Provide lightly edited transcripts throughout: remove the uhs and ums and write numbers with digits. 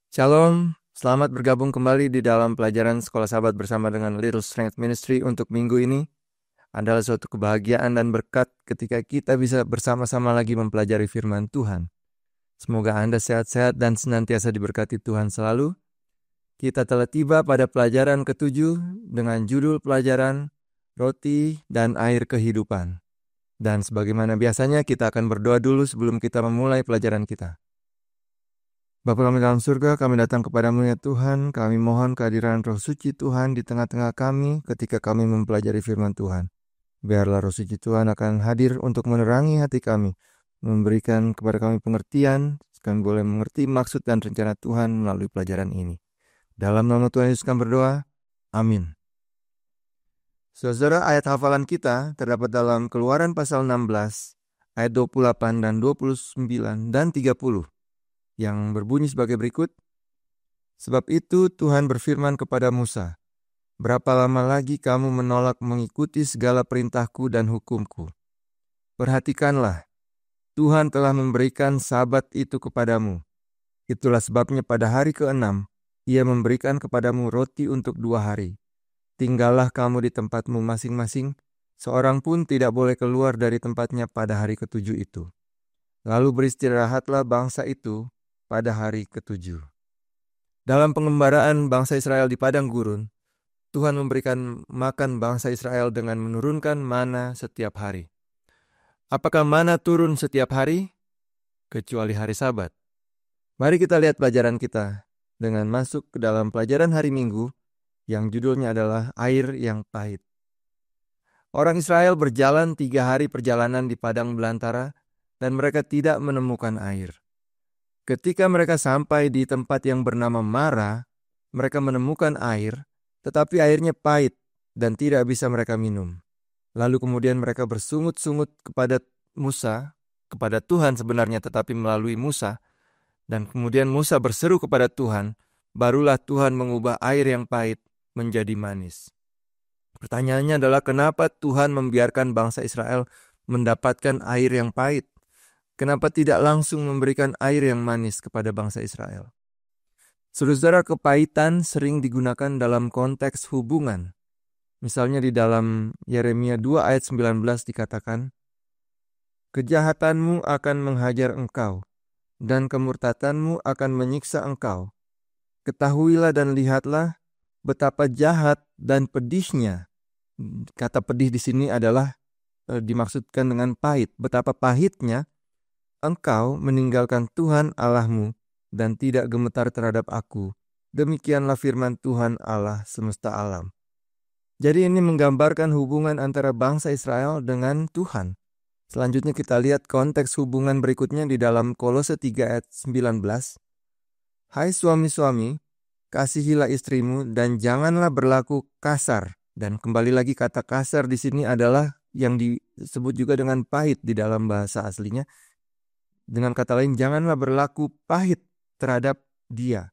Shalom, selamat bergabung kembali di dalam pelajaran Sekolah Sahabat bersama dengan Little Strength Ministry untuk minggu ini. Adalah suatu kebahagiaan dan berkat ketika kita bisa bersama-sama lagi mempelajari firman Tuhan. Semoga Anda sehat-sehat dan senantiasa diberkati Tuhan selalu. Kita telah tiba pada pelajaran ke-7 dengan judul pelajaran Roti dan Air Kehidupan. Dan sebagaimana biasanya kita akan berdoa dulu sebelum kita memulai pelajaran kita. Bapa kami dalam surga, kami datang kepadamu ya Tuhan, kami mohon kehadiran Roh Suci Tuhan di tengah-tengah kami ketika kami mempelajari firman Tuhan. Biarlah Roh Suci Tuhan akan hadir untuk menerangi hati kami, memberikan kepada kami pengertian, kami boleh mengerti maksud dan rencana Tuhan melalui pelajaran ini. Dalam nama Tuhan Yesus kami berdoa, amin. Saudara, ayat hafalan kita terdapat dalam Keluaran pasal 16, ayat 28 dan 29 dan 30. Yang berbunyi sebagai berikut. Sebab itu Tuhan berfirman kepada Musa, berapa lama lagi kamu menolak mengikuti segala perintahku dan hukumku? Perhatikanlah, Tuhan telah memberikan Sabat itu kepadamu. Itulah sebabnya pada hari ke-6, Ia memberikan kepadamu roti untuk 2 hari. Tinggallah kamu di tempatmu masing-masing, seorang pun tidak boleh keluar dari tempatnya pada hari ke-7 itu. Lalu beristirahatlah bangsa itu pada hari ke-7. Dalam pengembaraan bangsa Israel di padang gurun, Tuhan memberikan makan bangsa Israel dengan menurunkan mana setiap hari. Apakah mana turun setiap hari? Kecuali hari Sabat. Mari kita lihat pelajaran kita dengan masuk ke dalam pelajaran hari Minggu yang judulnya adalah Air yang Pahit. Orang Israel berjalan 3 hari perjalanan di padang belantara dan mereka tidak menemukan air. Ketika mereka sampai di tempat yang bernama Mara, mereka menemukan air, tetapi airnya pahit dan tidak bisa mereka minum. Lalu kemudian mereka bersungut-sungut kepada Musa, kepada Tuhan sebenarnya tetapi melalui Musa. Dan kemudian Musa berseru kepada Tuhan, barulah Tuhan mengubah air yang pahit menjadi manis. Pertanyaannya adalah kenapa Tuhan membiarkan bangsa Israel mendapatkan air yang pahit? Kenapa tidak langsung memberikan air yang manis kepada bangsa Israel? Saudara, kepahitan sering digunakan dalam konteks hubungan. Misalnya di dalam Yeremia 2 ayat 19 dikatakan, kejahatanmu akan menghajar engkau, dan kemurtadanmu akan menyiksa engkau. Ketahuilah dan lihatlah betapa jahat dan pedihnya. Kata pedih di sini adalah dimaksudkan dengan pahit. Betapa pahitnya engkau meninggalkan Tuhan Allahmu dan tidak gemetar terhadap aku. Demikianlah firman Tuhan Allah semesta alam. Jadi ini menggambarkan hubungan antara bangsa Israel dengan Tuhan. Selanjutnya kita lihat konteks hubungan berikutnya di dalam Kolose 3 ayat 19. Hai suami-suami, kasihilah istrimu dan janganlah berlaku kasar. Dan kembali lagi kata kasar di sini adalah yang disebut juga dengan pahit di dalam bahasa aslinya. Dengan kata lain, janganlah berlaku pahit terhadap dia.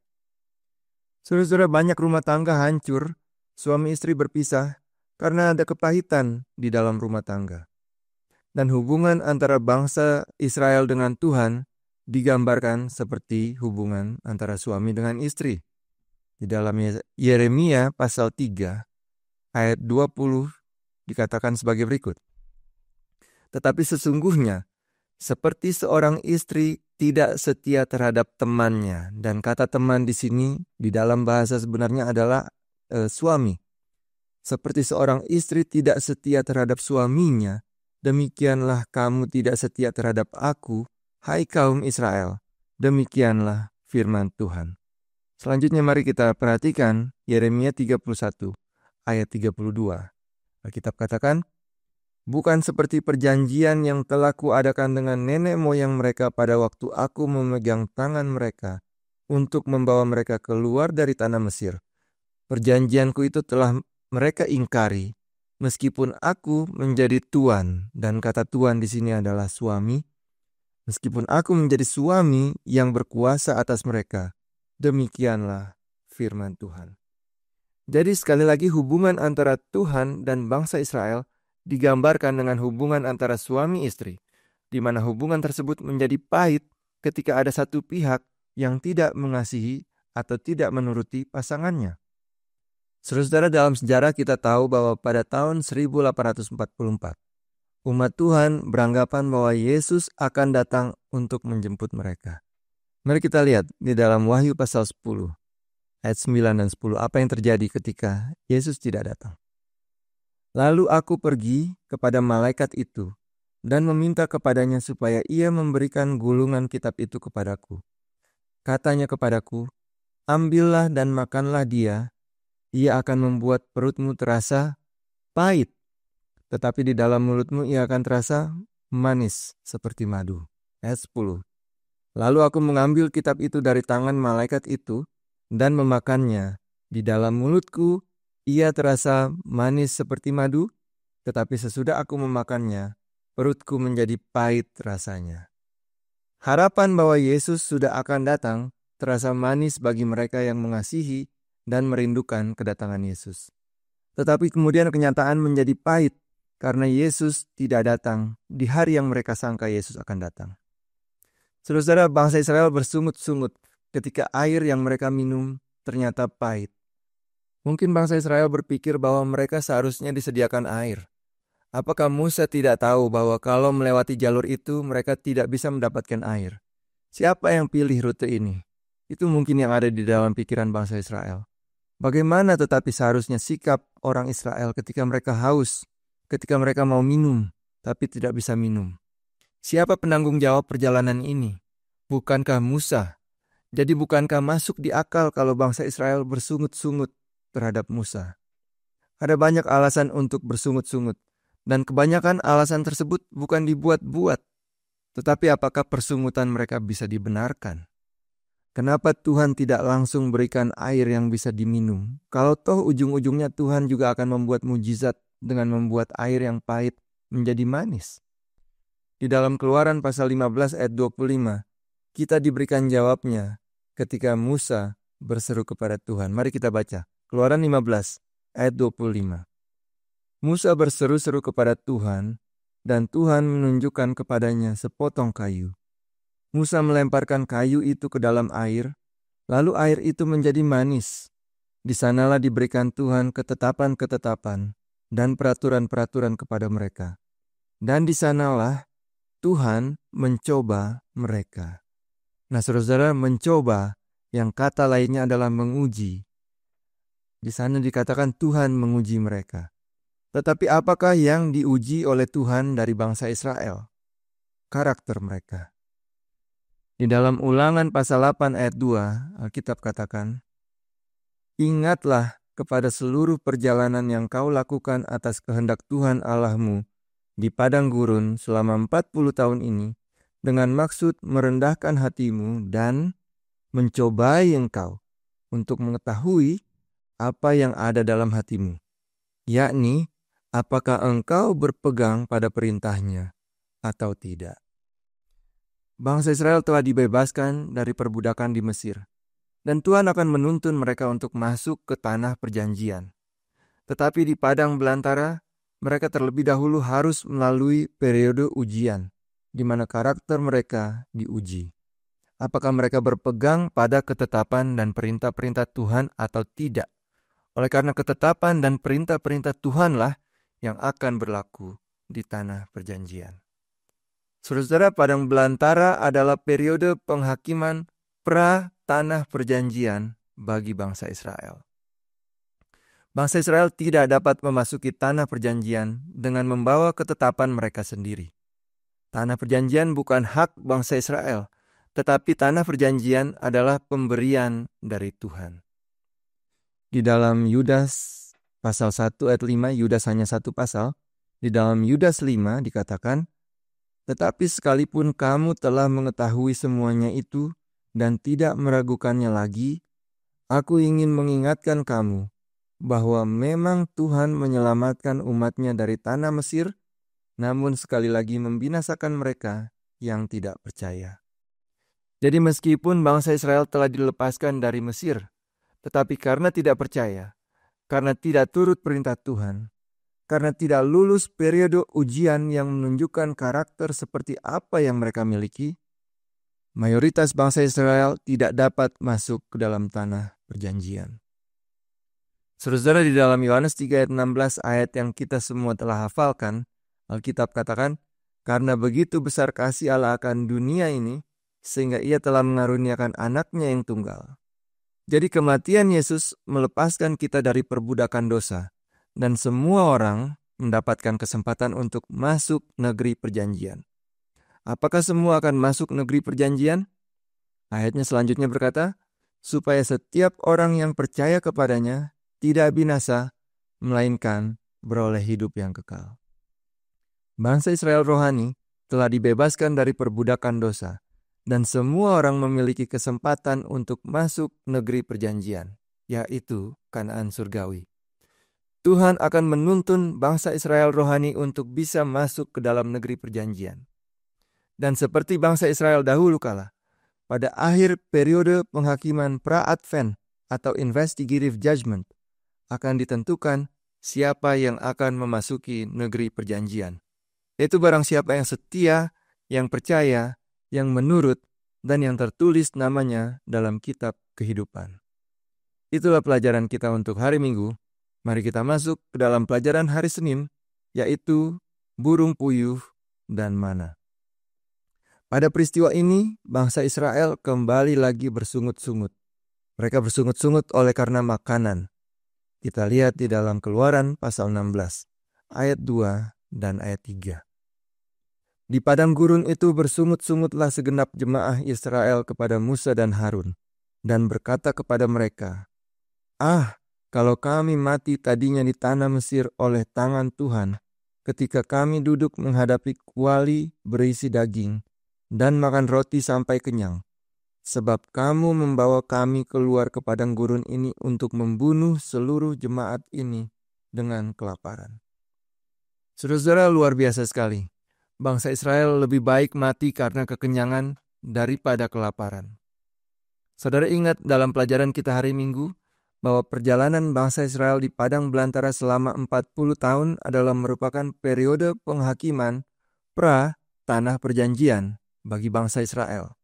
Saudara-saudara, banyak rumah tangga hancur, suami istri berpisah karena ada kepahitan di dalam rumah tangga. Dan hubungan antara bangsa Israel dengan Tuhan digambarkan seperti hubungan antara suami dengan istri. Di dalam Yeremia pasal 3 ayat 20 dikatakan sebagai berikut. Tetapi sesungguhnya seperti seorang istri tidak setia terhadap temannya. Dan kata teman di sini di dalam bahasa sebenarnya adalah suami. Seperti seorang istri tidak setia terhadap suaminya, demikianlah kamu tidak setia terhadap aku, hai kaum Israel. Demikianlah firman Tuhan. Selanjutnya mari kita perhatikan Yeremia 31 ayat 32. Alkitab katakan, bukan seperti perjanjian yang telah kuadakan dengan nenek moyang mereka pada waktu aku memegang tangan mereka untuk membawa mereka keluar dari tanah Mesir. Perjanjianku itu telah mereka ingkari, meskipun aku menjadi tuan, dan kata tuan di sini adalah suami. Meskipun aku menjadi suami yang berkuasa atas mereka, demikianlah firman Tuhan. Jadi sekali lagi hubungan antara Tuhan dan bangsa Israel digambarkan dengan hubungan antara suami istri, di mana hubungan tersebut menjadi pahit ketika ada satu pihak yang tidak mengasihi atau tidak menuruti pasangannya. Saudara, dalam sejarah kita tahu bahwa pada tahun 1844, umat Tuhan beranggapan bahwa Yesus akan datang untuk menjemput mereka. Mari kita lihat di dalam Wahyu pasal 10, ayat 9 dan 10, apa yang terjadi ketika Yesus tidak datang. Lalu aku pergi kepada malaikat itu dan meminta kepadanya supaya ia memberikan gulungan kitab itu kepadaku. Katanya kepadaku, ambillah dan makanlah dia, ia akan membuat perutmu terasa pahit, tetapi di dalam mulutmu ia akan terasa manis seperti madu. Ayat 10. Lalu aku mengambil kitab itu dari tangan malaikat itu dan memakannya. Di dalam mulutku ia terasa manis seperti madu, tetapi sesudah aku memakannya, perutku menjadi pahit rasanya. Harapan bahwa Yesus sudah akan datang terasa manis bagi mereka yang mengasihi dan merindukan kedatangan Yesus. Tetapi kemudian kenyataan menjadi pahit karena Yesus tidak datang di hari yang mereka sangka Yesus akan datang. Saudara, bangsa Israel bersungut-sungut ketika air yang mereka minum ternyata pahit. Mungkin bangsa Israel berpikir bahwa mereka seharusnya disediakan air. Apakah Musa tidak tahu bahwa kalau melewati jalur itu mereka tidak bisa mendapatkan air? Siapa yang pilih rute ini? Itu mungkin yang ada di dalam pikiran bangsa Israel. Bagaimana tetapi seharusnya sikap orang Israel ketika mereka haus, ketika mereka mau minum, tapi tidak bisa minum? Siapa penanggung jawab perjalanan ini? Bukankah Musa? Jadi bukankah masuk di akal kalau bangsa Israel bersungut-sungut terhadap Musa? Ada banyak alasan untuk bersungut-sungut, dan kebanyakan alasan tersebut bukan dibuat-buat. Tetapi apakah persungutan mereka bisa dibenarkan? Kenapa Tuhan tidak langsung berikan air yang bisa diminum? Kalau toh ujung-ujungnya Tuhan juga akan membuat mujizat dengan membuat air yang pahit menjadi manis. Di dalam Keluaran pasal 15 ayat 25, kita diberikan jawabnya ketika Musa berseru kepada Tuhan. Mari kita baca. Keluaran 15 ayat 25. Musa berseru-seru kepada Tuhan, dan Tuhan menunjukkan kepadanya sepotong kayu. Musa melemparkan kayu itu ke dalam air, lalu air itu menjadi manis. Di sanalah diberikan Tuhan ketetapan-ketetapan dan peraturan-peraturan kepada mereka. Dan di sanalah Tuhan mencoba mereka. Nah, saudara, mencoba yang kata lainnya adalah menguji. Di sana dikatakan Tuhan menguji mereka. Tetapi apakah yang diuji oleh Tuhan dari bangsa Israel? Karakter mereka. Di dalam Ulangan pasal 8 ayat 2, Alkitab katakan, ingatlah kepada seluruh perjalanan yang kau lakukan atas kehendak Tuhan Allahmu di padang gurun selama 40 tahun ini, dengan maksud merendahkan hatimu dan mencobai engkau untuk mengetahui apa yang ada dalam hatimu, yakni apakah engkau berpegang pada perintahnya atau tidak. Bangsa Israel telah dibebaskan dari perbudakan di Mesir, dan Tuhan akan menuntun mereka untuk masuk ke tanah perjanjian. Tetapi di padang belantara, mereka terlebih dahulu harus melalui periode ujian, di mana karakter mereka diuji. Apakah mereka berpegang pada ketetapan dan perintah-perintah Tuhan atau tidak? Oleh karena ketetapan dan perintah-perintah Tuhanlah yang akan berlaku di tanah perjanjian. Saudara, padang belantara adalah periode penghakiman pra-tanah perjanjian bagi bangsa Israel. Bangsa Israel tidak dapat memasuki tanah perjanjian dengan membawa ketetapan mereka sendiri. Tanah perjanjian bukan hak bangsa Israel, tetapi tanah perjanjian adalah pemberian dari Tuhan. Di dalam Yudas pasal 1 ayat 5, Yudas hanya satu pasal. Di dalam Yudas 5 dikatakan, tetapi sekalipun kamu telah mengetahui semuanya itu dan tidak meragukannya lagi, aku ingin mengingatkan kamu bahwa memang Tuhan menyelamatkan umatnya dari tanah Mesir, namun sekali lagi membinasakan mereka yang tidak percaya. Jadi meskipun bangsa Israel telah dilepaskan dari Mesir, tetapi karena tidak percaya, karena tidak turut perintah Tuhan, karena tidak lulus periode ujian yang menunjukkan karakter seperti apa yang mereka miliki, mayoritas bangsa Israel tidak dapat masuk ke dalam tanah perjanjian. Saudara, di dalam Yohanes 3 ayat 16 ayat yang kita semua telah hafalkan, Alkitab katakan, karena begitu besar kasih Allah akan dunia ini, sehingga ia telah mengaruniakan anaknya yang tunggal. Jadi kematian Yesus melepaskan kita dari perbudakan dosa, dan semua orang mendapatkan kesempatan untuk masuk negeri perjanjian. Apakah semua akan masuk negeri perjanjian? Ayatnya selanjutnya berkata, supaya setiap orang yang percaya kepadanya tidak binasa, melainkan beroleh hidup yang kekal. Bangsa Israel rohani telah dibebaskan dari perbudakan dosa, dan semua orang memiliki kesempatan untuk masuk negeri perjanjian, yaitu Kanaan surgawi. Tuhan akan menuntun bangsa Israel rohani untuk bisa masuk ke dalam negeri perjanjian. Dan seperti bangsa Israel dahulu kala, pada akhir periode penghakiman pra-advent atau investigative judgment, akan ditentukan siapa yang akan memasuki negeri perjanjian. Yaitu barang siapa yang setia, yang percaya, yang menurut, dan yang tertulis namanya dalam kitab kehidupan. Itulah pelajaran kita untuk hari Minggu. Mari kita masuk ke dalam pelajaran hari Senin, yaitu burung puyuh dan mana. Pada peristiwa ini, bangsa Israel kembali lagi bersungut-sungut. Mereka bersungut-sungut oleh karena makanan. Kita lihat di dalam Keluaran pasal 16, ayat 2 dan ayat 3. Di padang gurun itu bersungut-sungutlah segenap jemaah Israel kepada Musa dan Harun, dan berkata kepada mereka, kalau kami mati tadinya di tanah Mesir oleh tangan Tuhan, ketika kami duduk menghadapi kuali berisi daging, dan makan roti sampai kenyang. Sebab kamu membawa kami keluar ke padang gurun ini untuk membunuh seluruh jemaat ini dengan kelaparan. Saudara-saudara, luar biasa sekali. Bangsa Israel lebih baik mati karena kekenyangan daripada kelaparan. Saudara ingat dalam pelajaran kita hari Minggu, bahwa perjalanan bangsa Israel di padang belantara selama 40 tahun adalah merupakan periode penghakiman pra-tanah perjanjian bagi bangsa Israel.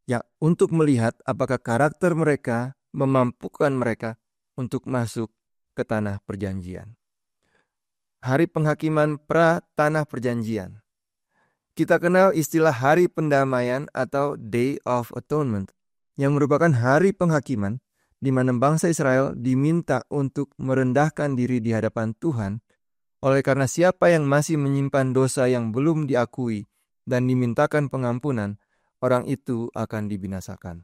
Ya, untuk melihat apakah karakter mereka memampukan mereka untuk masuk ke tanah perjanjian. Hari penghakiman pra-tanah perjanjian. Kita kenal istilah hari pendamaian atau Day of Atonement, yang merupakan hari penghakiman di mana bangsa Israel diminta untuk merendahkan diri di hadapan Tuhan, oleh karena siapa yang masih menyimpan dosa yang belum diakui dan dimintakan pengampunan, orang itu akan dibinasakan.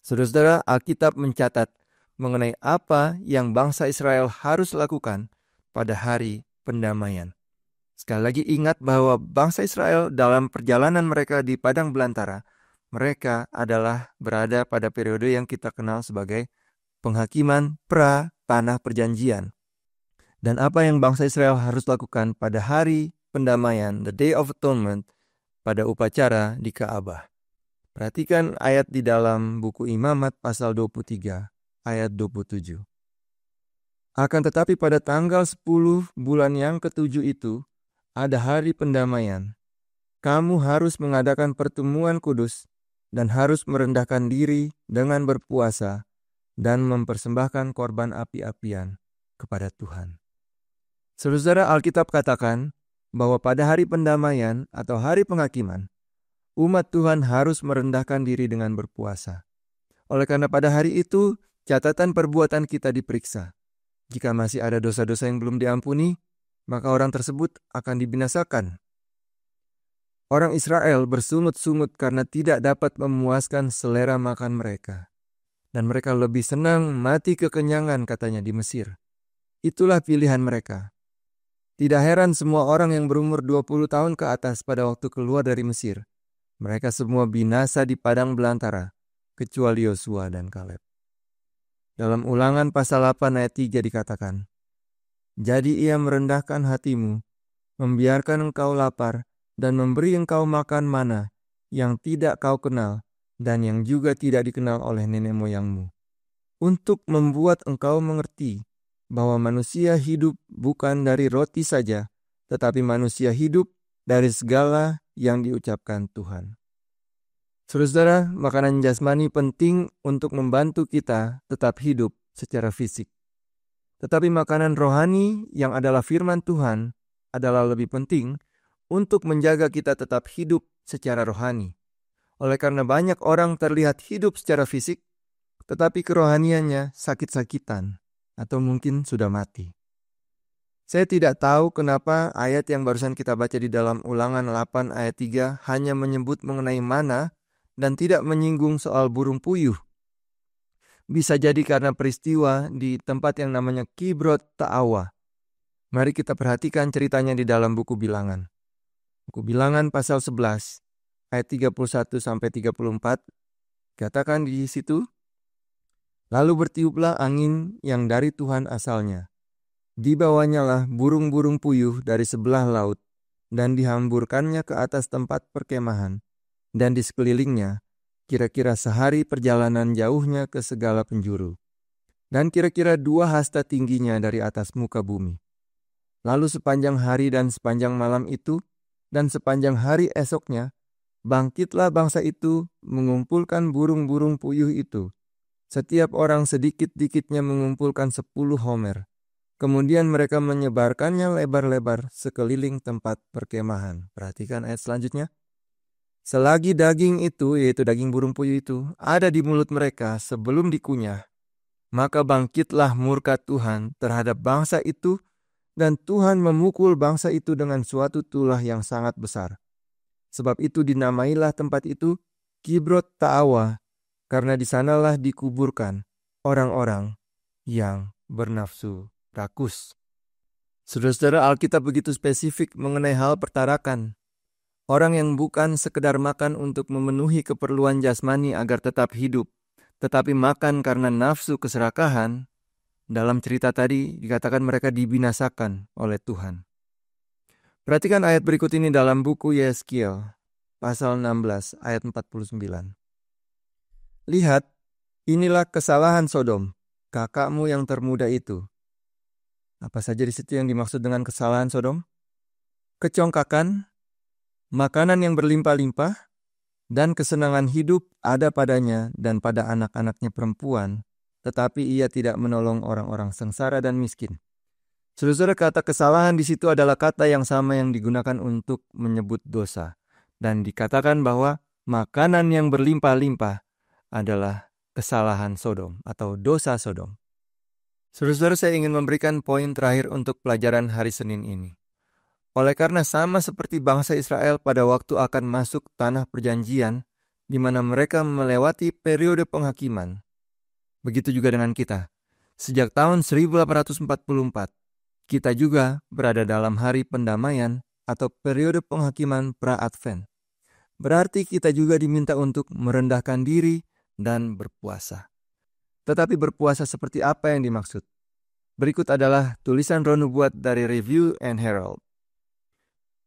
Saudara-saudara, Alkitab mencatat mengenai apa yang bangsa Israel harus lakukan pada hari pendamaian. Sekali lagi ingat bahwa bangsa Israel dalam perjalanan mereka di padang belantara, mereka adalah berada pada periode yang kita kenal sebagai penghakiman pra-tanah perjanjian. Dan apa yang bangsa Israel harus lakukan pada hari pendamaian, the Day of Atonement, pada upacara di Ka'bah. Perhatikan ayat di dalam buku Imamat pasal 23 ayat 27. Akan tetapi pada tanggal 10 bulan yang ke-7 itu ada hari pendamaian. Kamu harus mengadakan pertemuan kudus dan harus merendahkan diri dengan berpuasa dan mempersembahkan korban api-apian kepada Tuhan. Saudara, Alkitab katakan bahwa pada hari pendamaian atau hari penghakiman, umat Tuhan harus merendahkan diri dengan berpuasa. Oleh karena pada hari itu, catatan perbuatan kita diperiksa. Jika masih ada dosa-dosa yang belum diampuni, maka orang tersebut akan dibinasakan. Orang Israel bersungut-sungut karena tidak dapat memuaskan selera makan mereka. Dan mereka lebih senang mati kekenyangan katanya di Mesir. Itulah pilihan mereka. Tidak heran semua orang yang berumur 20 tahun ke atas pada waktu keluar dari Mesir. Mereka semua binasa di padang belantara, kecuali Yosua dan Kaleb. Dalam Ulangan pasal 8 ayat 3 dikatakan, jadi ia merendahkan hatimu, membiarkan engkau lapar, dan memberi engkau makan mana yang tidak kau kenal, dan yang juga tidak dikenal oleh nenek moyangmu. Untuk membuat engkau mengerti bahwa manusia hidup bukan dari roti saja, tetapi manusia hidup dari segala yang diucapkan Tuhan. Saudara-saudara, makanan jasmani penting untuk membantu kita tetap hidup secara fisik. Tetapi makanan rohani yang adalah firman Tuhan adalah lebih penting untuk menjaga kita tetap hidup secara rohani. Oleh karena banyak orang terlihat hidup secara fisik, tetapi kerohaniannya sakit-sakitan atau mungkin sudah mati. Saya tidak tahu kenapa ayat yang barusan kita baca di dalam Ulangan 8 ayat 3 hanya menyebut mengenai mana dan tidak menyinggung soal burung puyuh. Bisa jadi karena peristiwa di tempat yang namanya Kibrot Ta'awa. Mari kita perhatikan ceritanya di dalam buku Bilangan. Buku Bilangan pasal 11 ayat 31 sampai 34. Katakan di situ, lalu bertiuplah angin yang dari Tuhan asalnya. Dibawanya lah burung-burung puyuh dari sebelah laut dan dihamburkannya ke atas tempat perkemahan dan di sekelilingnya, kira-kira sehari perjalanan jauhnya ke segala penjuru, dan kira-kira 2 hasta tingginya dari atas muka bumi. Lalu sepanjang hari dan sepanjang malam itu, dan sepanjang hari esoknya, bangkitlah bangsa itu mengumpulkan burung-burung puyuh itu. Setiap orang sedikit-dikitnya mengumpulkan 10 homer. Kemudian mereka menyebarkannya lebar-lebar sekeliling tempat perkemahan. Perhatikan ayat selanjutnya. Selagi daging itu, yaitu daging burung puyuh itu, ada di mulut mereka sebelum dikunyah, maka bangkitlah murka Tuhan terhadap bangsa itu, dan Tuhan memukul bangsa itu dengan suatu tulah yang sangat besar. Sebab itu dinamailah tempat itu Kibrot Ta'awa, karena di sanalah dikuburkan orang-orang yang bernafsu rakus. Saudara-saudara, Alkitab begitu spesifik mengenai hal pertarakan. Orang yang bukan sekedar makan untuk memenuhi keperluan jasmani agar tetap hidup, tetapi makan karena nafsu keserakahan, dalam cerita tadi dikatakan mereka dibinasakan oleh Tuhan. Perhatikan ayat berikut ini dalam buku Yeskiel, pasal 16 ayat 49. Lihat, inilah kesalahan Sodom, kakakmu yang termuda itu. Apa saja di situ yang dimaksud dengan kesalahan Sodom? Kecongkakan, makanan yang berlimpah-limpah, dan kesenangan hidup ada padanya dan pada anak-anaknya perempuan, tetapi ia tidak menolong orang-orang sengsara dan miskin. Saudara, kata kesalahan di situ adalah kata yang sama yang digunakan untuk menyebut dosa. Dan dikatakan bahwa makanan yang berlimpah-limpah adalah kesalahan Sodom atau dosa Sodom. Saudara, saya ingin memberikan poin terakhir untuk pelajaran hari Senin ini. Oleh karena sama seperti bangsa Israel pada waktu akan masuk tanah perjanjian, di mana mereka melewati periode penghakiman. Begitu juga dengan kita. Sejak tahun 1844, kita juga berada dalam hari pendamaian atau periode penghakiman pra-Advent. Berarti kita juga diminta untuk merendahkan diri dan berpuasa. Tetapi berpuasa seperti apa yang dimaksud? Berikut adalah tulisan Roh Nubuat dari Review and Herald.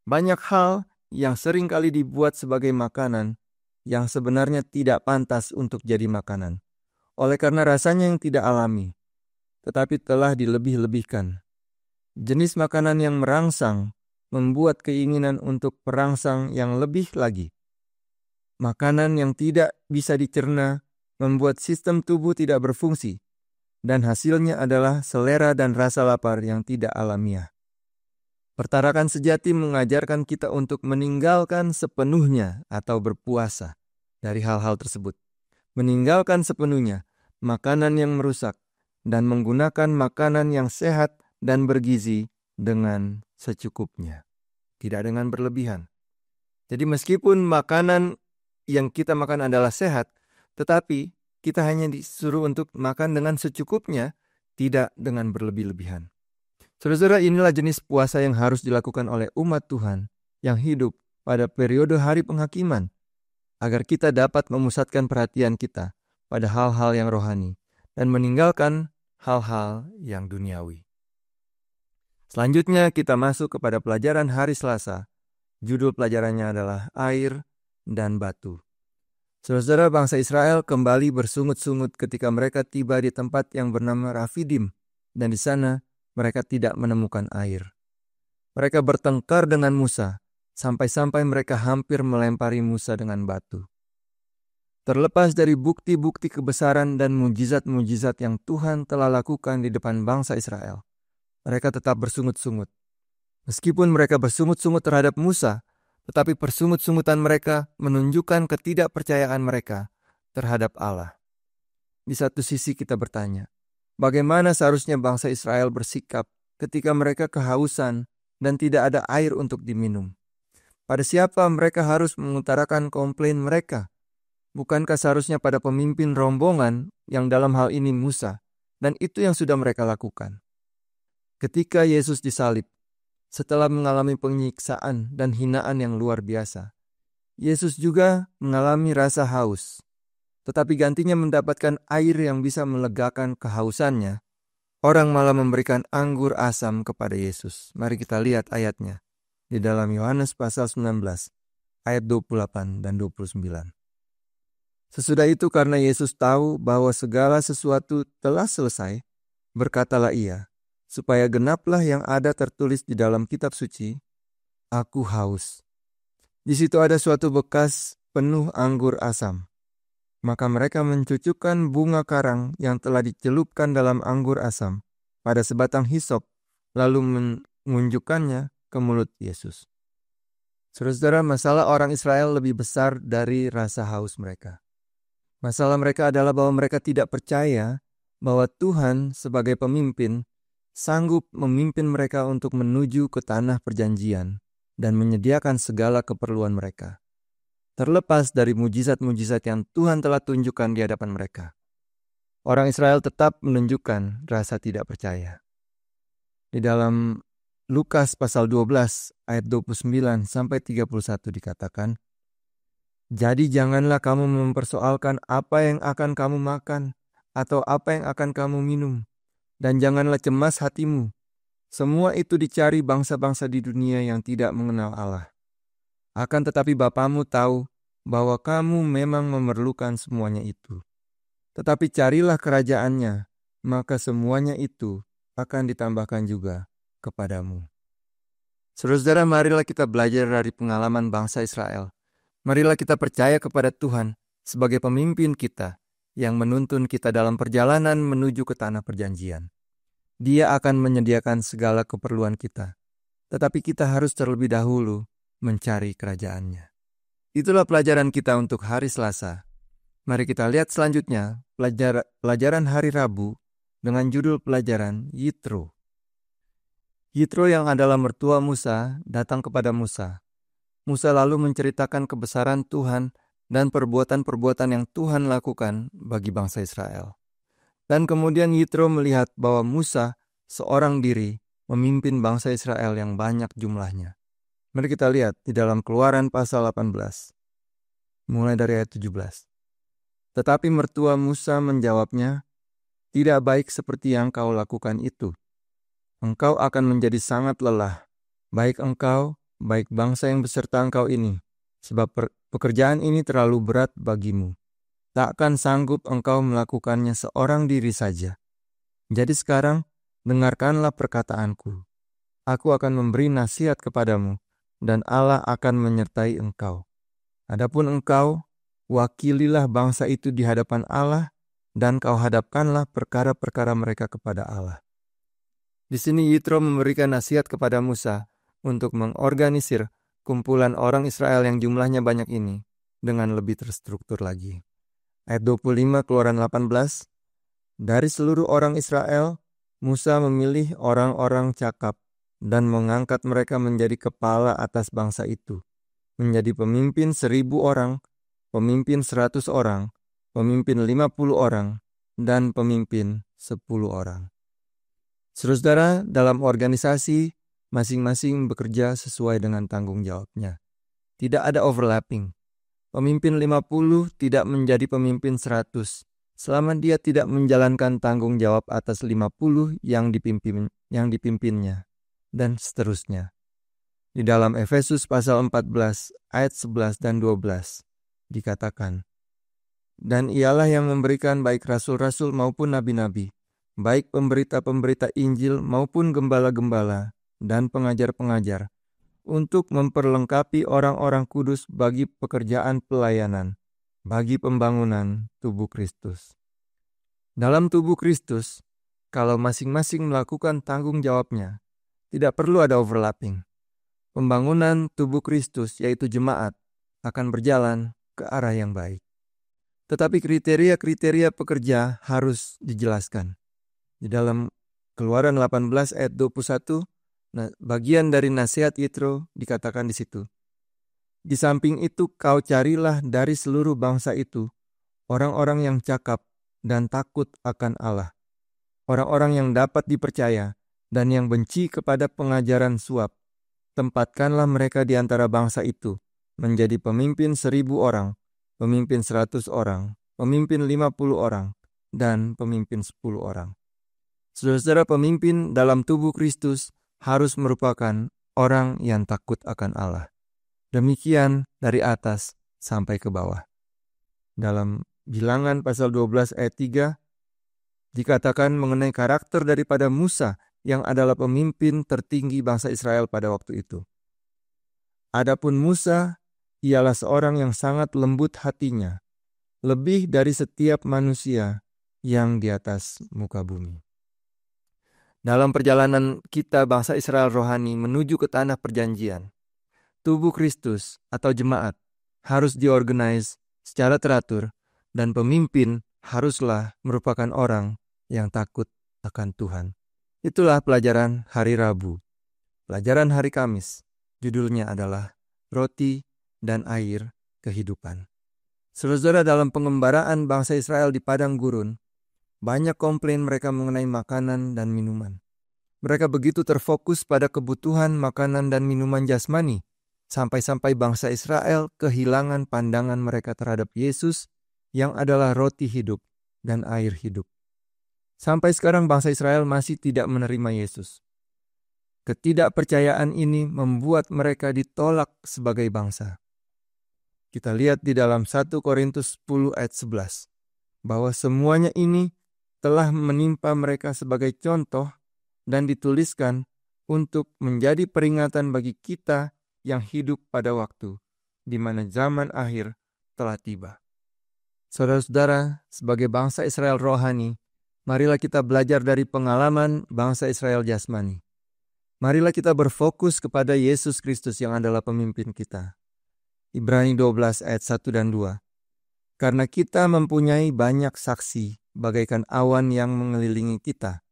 Banyak hal yang sering kali dibuat sebagai makanan yang sebenarnya tidak pantas untuk jadi makanan. Oleh karena rasanya yang tidak alami, tetapi telah dilebih-lebihkan. Jenis makanan yang merangsang membuat keinginan untuk perangsang yang lebih lagi. Makanan yang tidak bisa dicerna membuat sistem tubuh tidak berfungsi, dan hasilnya adalah selera dan rasa lapar yang tidak alamiah. Pertarakan sejati mengajarkan kita untuk meninggalkan sepenuhnya atau berpuasa dari hal-hal tersebut. Meninggalkan sepenuhnya makanan yang merusak dan menggunakan makanan yang sehat dan bergizi dengan secukupnya. Tidak dengan berlebihan. Jadi meskipun makanan yang kita makan adalah sehat, tetapi kita hanya disuruh untuk makan dengan secukupnya, tidak dengan berlebih-lebihan. Saudara-saudara, inilah jenis puasa yang harus dilakukan oleh umat Tuhan yang hidup pada periode hari penghakiman, agar kita dapat memusatkan perhatian kita pada hal-hal yang rohani dan meninggalkan hal-hal yang duniawi. Selanjutnya kita masuk kepada pelajaran hari Selasa. Judul pelajarannya adalah air dan batu. Saudara-saudara, bangsa Israel kembali bersungut-sungut ketika mereka tiba di tempat yang bernama Rafidim, dan di sana mereka tidak menemukan air. Mereka bertengkar dengan Musa, sampai-sampai mereka hampir melempari Musa dengan batu. Terlepas dari bukti-bukti kebesaran dan mujizat-mujizat yang Tuhan telah lakukan di depan bangsa Israel, mereka tetap bersungut-sungut. Meskipun mereka bersungut-sungut terhadap Musa, tetapi persungut-sungutan mereka menunjukkan ketidakpercayaan mereka terhadap Allah. Di satu sisi kita bertanya, bagaimana seharusnya bangsa Israel bersikap ketika mereka kehausan dan tidak ada air untuk diminum? Pada siapa mereka harus mengutarakan komplain mereka? Bukankah seharusnya pada pemimpin rombongan yang dalam hal ini Musa, dan itu yang sudah mereka lakukan. Ketika Yesus disalib, setelah mengalami penyiksaan dan hinaan yang luar biasa, Yesus juga mengalami rasa haus. Tetapi gantinya mendapatkan air yang bisa melegakan kehausannya, orang malah memberikan anggur asam kepada Yesus. Mari kita lihat ayatnya di dalam Yohanes pasal 19, ayat 28 dan 29. Sesudah itu karena Yesus tahu bahwa segala sesuatu telah selesai, berkatalah ia, supaya genaplah yang ada tertulis di dalam kitab suci, aku haus. Di situ ada suatu bekas penuh anggur asam. Maka mereka mencucukkan bunga karang yang telah dicelupkan dalam anggur asam pada sebatang hisop, lalu mengunjukkannya ke mulut Yesus. Saudara-saudara, masalah orang Israel lebih besar dari rasa haus mereka. Masalah mereka adalah bahwa mereka tidak percaya bahwa Tuhan sebagai pemimpin sanggup memimpin mereka untuk menuju ke tanah perjanjian dan menyediakan segala keperluan mereka. Terlepas dari mujizat-mujizat yang Tuhan telah tunjukkan di hadapan mereka, orang Israel tetap menunjukkan rasa tidak percaya. Di dalam Lukas pasal 12 ayat 29 sampai 31 dikatakan, jadi janganlah kamu mempersoalkan apa yang akan kamu makan atau apa yang akan kamu minum, dan janganlah cemas hatimu. Semua itu dicari bangsa-bangsa di dunia yang tidak mengenal Allah. Akan tetapi Bapamu tahu bahwa kamu memang memerlukan semuanya itu. Tetapi carilah kerajaannya, maka semuanya itu akan ditambahkan juga kepadamu. Saudara-saudara, marilah kita belajar dari pengalaman bangsa Israel. Marilah kita percaya kepada Tuhan sebagai pemimpin kita yang menuntun kita dalam perjalanan menuju ke tanah perjanjian. Dia akan menyediakan segala keperluan kita, tetapi kita harus terlebih dahulu mencari kerajaannya. Itulah pelajaran kita untuk hari Selasa. Mari kita lihat selanjutnya pelajaran hari Rabu dengan judul pelajaran Yitro. Yitro yang adalah mertua Musa datang kepada Musa. Musa lalu menceritakan kebesaran Tuhan dan perbuatan-perbuatan yang Tuhan lakukan bagi bangsa Israel. Dan kemudian Yitro melihat bahwa Musa seorang diri memimpin bangsa Israel yang banyak jumlahnya. Mari kita lihat di dalam Keluaran pasal 18, mulai dari ayat 17. Tetapi mertua Musa menjawabnya, tidak baik seperti yang kau lakukan itu. Engkau akan menjadi sangat lelah, baik engkau, baik bangsa yang beserta engkau ini, sebab pekerjaan ini terlalu berat bagimu. Takkan sanggup engkau melakukannya seorang diri saja. Jadi sekarang, dengarkanlah perkataanku. Aku akan memberi nasihat kepadamu, dan Allah akan menyertai engkau. Adapun engkau, wakililah bangsa itu di hadapan Allah, dan kau hadapkanlah perkara-perkara mereka kepada Allah. Di sini Yitro memberikan nasihat kepada Musa, untuk mengorganisir kumpulan orang Israel yang jumlahnya banyak ini dengan lebih terstruktur lagi. Ayat 25 Keluaran 18, dari seluruh orang Israel, Musa memilih orang-orang cakap dan mengangkat mereka menjadi kepala atas bangsa itu, menjadi pemimpin 1.000 orang, pemimpin 100 orang, pemimpin 50 orang, dan pemimpin 10 orang. Saudara-saudara, dalam organisasi, masing-masing bekerja sesuai dengan tanggung jawabnya. Tidak ada overlapping. Pemimpin 50 tidak menjadi pemimpin 100 selama dia tidak menjalankan tanggung jawab atas 50 yang dipimpinnya, dan seterusnya. Di dalam Efesus pasal 14 ayat 11 dan 12 dikatakan, dan ialah yang memberikan baik rasul-rasul maupun nabi-nabi, baik pemberita-pemberita Injil maupun gembala-gembala dan pengajar-pengajar, untuk memperlengkapi orang-orang kudus bagi pekerjaan pelayanan, bagi pembangunan tubuh Kristus. Dalam tubuh Kristus, kalau masing-masing melakukan tanggung jawabnya, tidak perlu ada overlapping. Pembangunan tubuh Kristus, yaitu jemaat, akan berjalan ke arah yang baik. Tetapi kriteria-kriteria pekerja harus dijelaskan. Di dalam Keluaran 18 ayat 21, bagian dari nasihat Yitro dikatakan di situ. Di samping itu kau carilah dari seluruh bangsa itu orang-orang yang cakap dan takut akan Allah, orang-orang yang dapat dipercaya dan yang benci kepada pengajaran suap. Tempatkanlah mereka di antara bangsa itu menjadi pemimpin 1.000 orang, pemimpin 100 orang, pemimpin 50 orang, dan pemimpin 10 orang. Saudara-saudara, pemimpin dalam tubuh Kristus harus merupakan orang yang takut akan Allah. Demikian dari atas sampai ke bawah. Dalam Bilangan pasal 12 ayat 3 dikatakan mengenai karakter daripada Musa yang adalah pemimpin tertinggi bangsa Israel pada waktu itu. Adapun Musa ialah seorang yang sangat lembut hatinya, lebih dari setiap manusia yang di atas muka bumi. Dalam perjalanan kita bangsa Israel rohani menuju ke tanah perjanjian, tubuh Kristus atau jemaat harus diorganize secara teratur dan pemimpin haruslah merupakan orang yang takut akan Tuhan. Itulah pelajaran hari Rabu. Pelajaran hari Kamis, judulnya adalah Roti dan Air Kehidupan. Saudara-saudara, dalam pengembaraan bangsa Israel di padang gurun, banyak komplain mereka mengenai makanan dan minuman. Mereka begitu terfokus pada kebutuhan makanan dan minuman jasmani, sampai-sampai bangsa Israel kehilangan pandangan mereka terhadap Yesus yang adalah roti hidup dan air hidup. Sampai sekarang bangsa Israel masih tidak menerima Yesus. Ketidakpercayaan ini membuat mereka ditolak sebagai bangsa. Kita lihat di dalam 1 Korintus 10 ayat 11, bahwa semuanya ini telah menimpa mereka sebagai contoh dan dituliskan untuk menjadi peringatan bagi kita yang hidup pada waktu di mana zaman akhir telah tiba. Saudara-saudara, sebagai bangsa Israel rohani, marilah kita belajar dari pengalaman bangsa Israel jasmani. Marilah kita berfokus kepada Yesus Kristus yang adalah pemimpin kita. Ibrani 12 ayat 1 dan 2. Karena kita mempunyai banyak saksi bagaikan awan yang mengelilingi kita,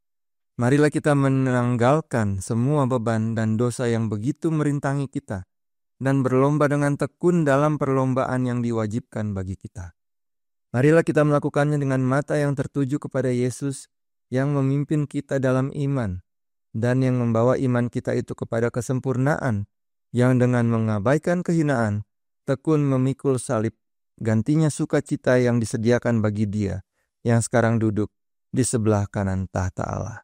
marilah kita menanggalkan semua beban dan dosa yang begitu merintangi kita dan berlomba dengan tekun dalam perlombaan yang diwajibkan bagi kita. Marilah kita melakukannya dengan mata yang tertuju kepada Yesus yang memimpin kita dalam iman dan yang membawa iman kita itu kepada kesempurnaan, yang dengan mengabaikan kehinaan tekun memikul salib, gantinya sukacita yang disediakan bagi Dia yang sekarang duduk di sebelah kanan tahta Allah.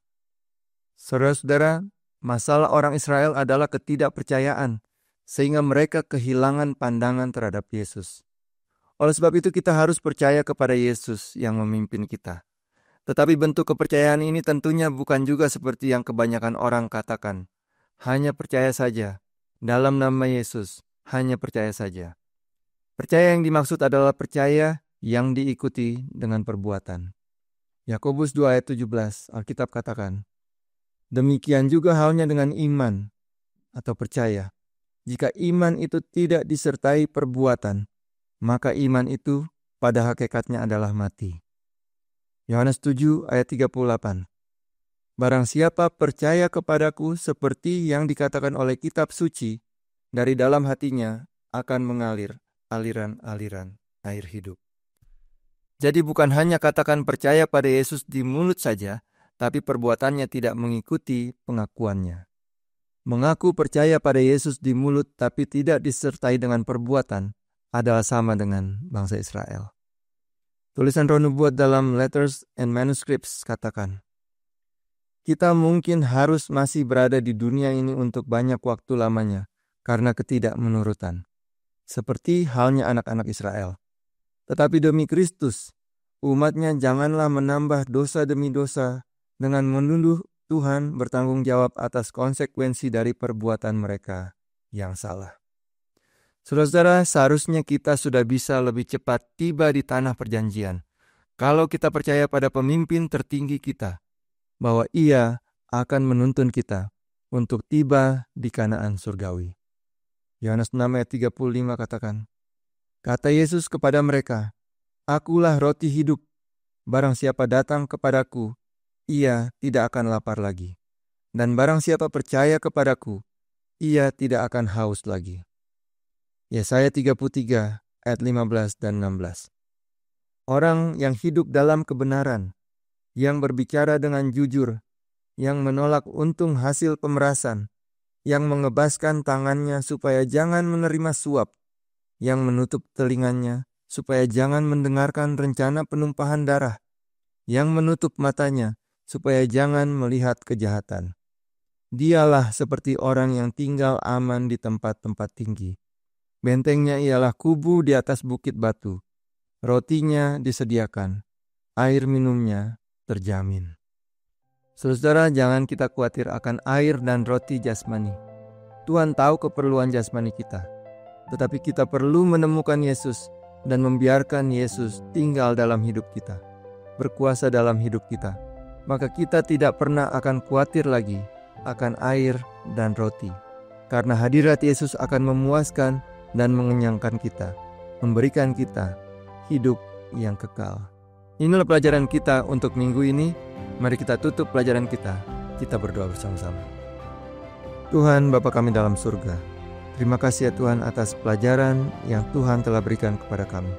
Saudara-saudara, masalah orang Israel adalah ketidakpercayaan, sehingga mereka kehilangan pandangan terhadap Yesus. Oleh sebab itu kita harus percaya kepada Yesus yang memimpin kita. Tetapi bentuk kepercayaan ini tentunya bukan juga seperti yang kebanyakan orang katakan. Hanya percaya saja, dalam nama Yesus, hanya percaya saja. Percaya yang dimaksud adalah percaya yang diikuti dengan perbuatan. Yakobus 2 ayat 17, Alkitab katakan, demikian juga halnya dengan iman atau percaya. Jika iman itu tidak disertai perbuatan, maka iman itu pada hakikatnya adalah mati. Yohanes 7 ayat 38. Barang siapa percaya kepadaku seperti yang dikatakan oleh kitab suci, dari dalam hatinya akan mengalir aliran-aliran air hidup. Jadi bukan hanya katakan percaya pada Yesus di mulut saja, tapi perbuatannya tidak mengikuti pengakuannya. Mengaku percaya pada Yesus di mulut tapi tidak disertai dengan perbuatan adalah sama dengan bangsa Israel. Tulisan Roh Nubuat dalam Letters and Manuscripts katakan, kita mungkin harus masih berada di dunia ini untuk banyak waktu lamanya karena ketidakmenurutan, seperti halnya anak-anak Israel. Tetapi demi Kristus, umatnya janganlah menambah dosa demi dosa dengan menuduh Tuhan bertanggung jawab atas konsekuensi dari perbuatan mereka yang salah. Saudara-saudara, seharusnya kita sudah bisa lebih cepat tiba di tanah perjanjian. Kalau kita percaya pada pemimpin tertinggi kita, bahwa Ia akan menuntun kita untuk tiba di Kanaan surgawi. Yohanes 6 ayat 35 katakan, kata Yesus kepada mereka, Akulah roti hidup, barang siapa datang kepadaku, ia tidak akan lapar lagi. Dan barang siapa percaya kepadaku, ia tidak akan haus lagi. Yesaya 33 ayat 15 dan 16. Orang yang hidup dalam kebenaran, yang berbicara dengan jujur, yang menolak untung hasil pemerasan, yang mengebaskan tangannya supaya jangan menerima suap, yang menutup telinganya supaya jangan mendengarkan rencana penumpahan darah, yang menutup matanya supaya jangan melihat kejahatan. Dialah seperti orang yang tinggal aman di tempat-tempat tinggi. Bentengnya ialah kubu di atas bukit batu. Rotinya disediakan, air minumnya terjamin. Saudara, jangan kita khawatir akan air dan roti jasmani. Tuhan tahu keperluan jasmani kita. Tetapi kita perlu menemukan Yesus dan membiarkan Yesus tinggal dalam hidup kita, berkuasa dalam hidup kita. Maka kita tidak pernah akan khawatir lagi akan air dan roti. Karena hadirat Yesus akan memuaskan dan mengenyangkan kita, memberikan kita hidup yang kekal. Inilah pelajaran kita untuk minggu ini. Mari kita tutup pelajaran kita. Kita berdoa bersama-sama. Tuhan Bapa kami dalam surga, terima kasih ya Tuhan atas pelajaran yang Tuhan telah berikan kepada kami.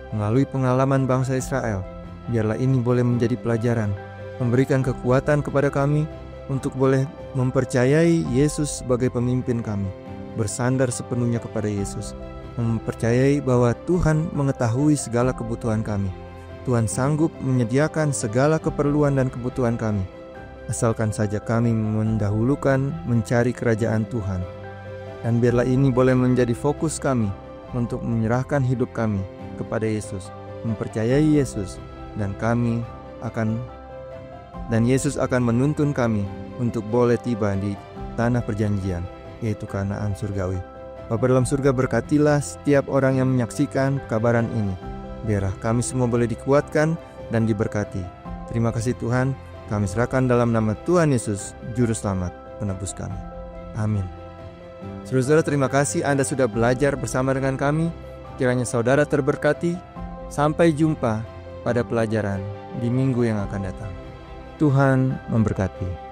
Melalui pengalaman bangsa Israel, biarlah ini boleh menjadi pelajaran, memberikan kekuatan kepada kami untuk boleh mempercayai Yesus sebagai pemimpin kami, bersandar sepenuhnya kepada Yesus, mempercayai bahwa Tuhan mengetahui segala kebutuhan kami. Tuhan sanggup menyediakan segala keperluan dan kebutuhan kami, asalkan saja kami mendahulukan mencari kerajaan Tuhan. Dan biarlah ini boleh menjadi fokus kami untuk menyerahkan hidup kami kepada Yesus, mempercayai Yesus, dan Yesus akan menuntun kami untuk boleh tiba di tanah perjanjian, yaitu Kanaan surgawi. Bapa dalam surga, berkatilah setiap orang yang menyaksikan kabaran ini. Biarlah kami semua boleh dikuatkan dan diberkati. Terima kasih Tuhan, kami serahkan dalam nama Tuhan Yesus, Juru Selamat, penebus kami. Amin. Saudara, terima kasih Anda sudah belajar bersama dengan kami. Kiranya saudara terberkati. Sampai jumpa pada pelajaran di minggu yang akan datang. Tuhan memberkati.